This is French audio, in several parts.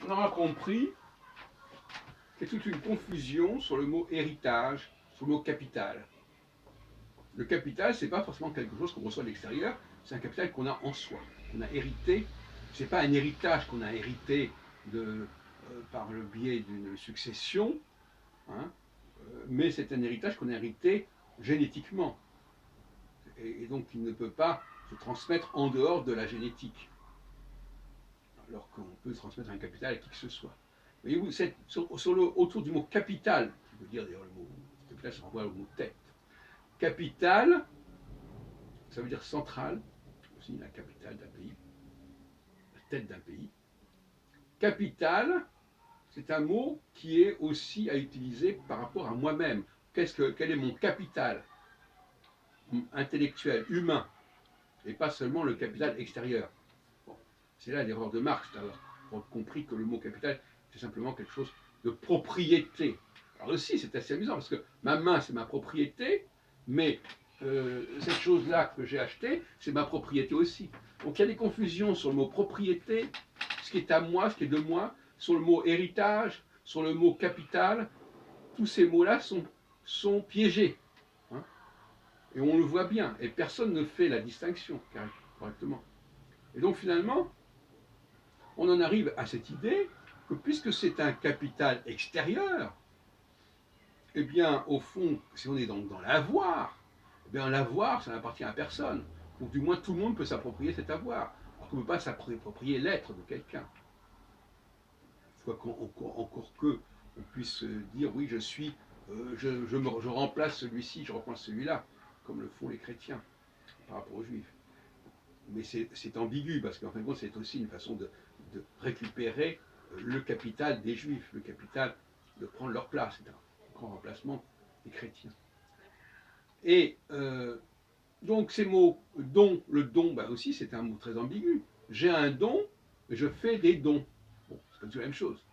on aura compris qu'il y a toute une confusion sur le mot héritage, sur le mot capital. Le capital, c'est pas forcément quelque chose qu'on reçoit de l'extérieur, c'est un capital qu'on a en soi, qu'on a hérité. C'est pas un héritage qu'on a hérité par le biais d'une succession, hein, mais c'est un héritage qu'on a hérité génétiquement. Et donc il ne peut pas se transmettre en dehors de la génétique, alors qu'on peut transmettre un capital à qui que ce soit. Voyez-vous, autour du mot capital, je veux dire d'ailleurs le mot capital, ça renvoie au mot tête. Capital, ça veut dire centrale, aussi la capitale d'un pays, la tête d'un pays. Capital, c'est un mot qui est aussi à utiliser par rapport à moi-même. Quel est mon capital intellectuel, humain, et pas seulement le capital extérieur. Bon, c'est là l'erreur de Marx d'avoir compris que le mot capital, c'est simplement quelque chose de propriété. Alors aussi, c'est assez amusant, parce que ma main, c'est ma propriété, mais cette chose-là que j'ai achetée, c'est ma propriété aussi. Donc il y a des confusions sur le mot propriété, ce qui est à moi, ce qui est de moi, sur le mot héritage, sur le mot capital. Tous ces mots-là sont piégés. Hein, et on le voit bien. Et personne ne fait la distinction correctement. Et donc finalement, on en arrive à cette idée que puisque c'est un capital extérieur, eh bien, au fond, si on est dans l'avoir, eh bien, l'avoir, ça n'appartient à personne. Ou du moins, tout le monde peut s'approprier cet avoir. Alors qu'on ne peut pas s'approprier l'être de quelqu'un. Encore que on puisse dire, oui, je remplace celui-ci, je reprends celui-là, comme le font les chrétiens par rapport aux juifs. Mais c'est ambigu, parce qu'en fin de compte, c'est aussi une façon de récupérer le capital des juifs, le capital de prendre leur place. C'est un grand remplacement des chrétiens. Et donc ces mots don, le don, ben aussi c'est un mot très ambigu. J'ai un don, je fais des dons. Bon, c'est pas du tout la même chose.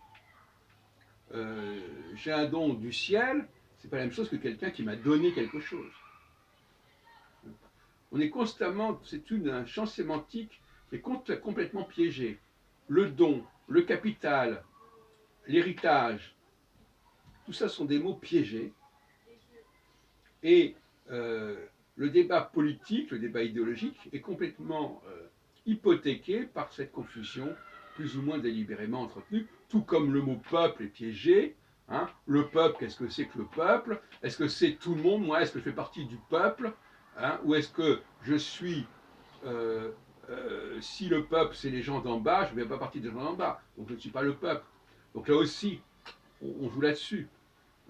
J'ai un don du ciel, c'est pas la même chose que quelqu'un qui m'a donné quelque chose. On est constamment, c'est un champ sémantique qui est complètement piégé. Le don, le capital, l'héritage, tout ça sont des mots piégés. Et le débat politique, le débat idéologique est complètement hypothéqué par cette confusion plus ou moins délibérément entretenue, tout comme le mot peuple est piégé. Hein. Le peuple, qu'est-ce que c'est que le peuple? Est-ce que c'est tout le monde? Moi, est-ce que je fais partie du peuple? Hein. Ou est-ce que je suis si le peuple c'est les gens d'en bas, je ne fais pas partie des gens d'en bas, donc je ne suis pas le peuple. Donc là aussi, on joue là-dessus.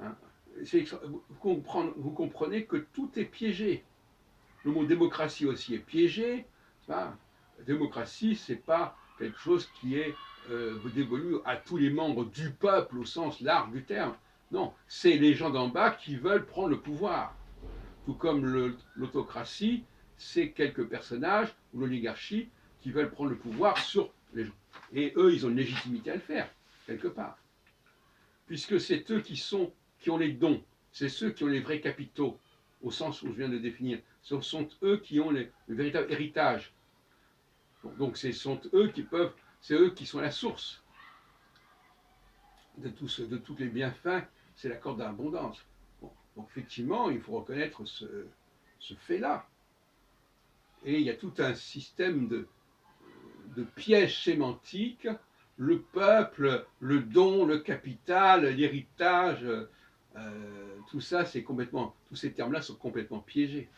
Hein. Vous comprenez que tout est piégé. Le mot démocratie aussi est piégé. La démocratie, ce n'est pas quelque chose qui est dévolu à tous les membres du peuple au sens large du terme. Non, c'est les gens d'en bas qui veulent prendre le pouvoir. Tout comme l'autocratie, c'est quelques personnages, ou l'oligarchie, qui veulent prendre le pouvoir sur les gens. Et eux, ils ont une légitimité à le faire, quelque part. Puisque c'est eux qui ont les dons, c'est ceux qui ont les vrais capitaux, au sens où je viens de définir. Ce sont eux qui ont le véritable héritage. Donc c'est eux qui sont la source de tous les bienfaits, c'est la corde d'abondance. Bon, donc effectivement, il faut reconnaître ce fait-là. Et il y a tout un système de pièges sémantiques, le peuple, le don, le capital, l'héritage, tout ça, tous ces termes-là sont complètement piégés.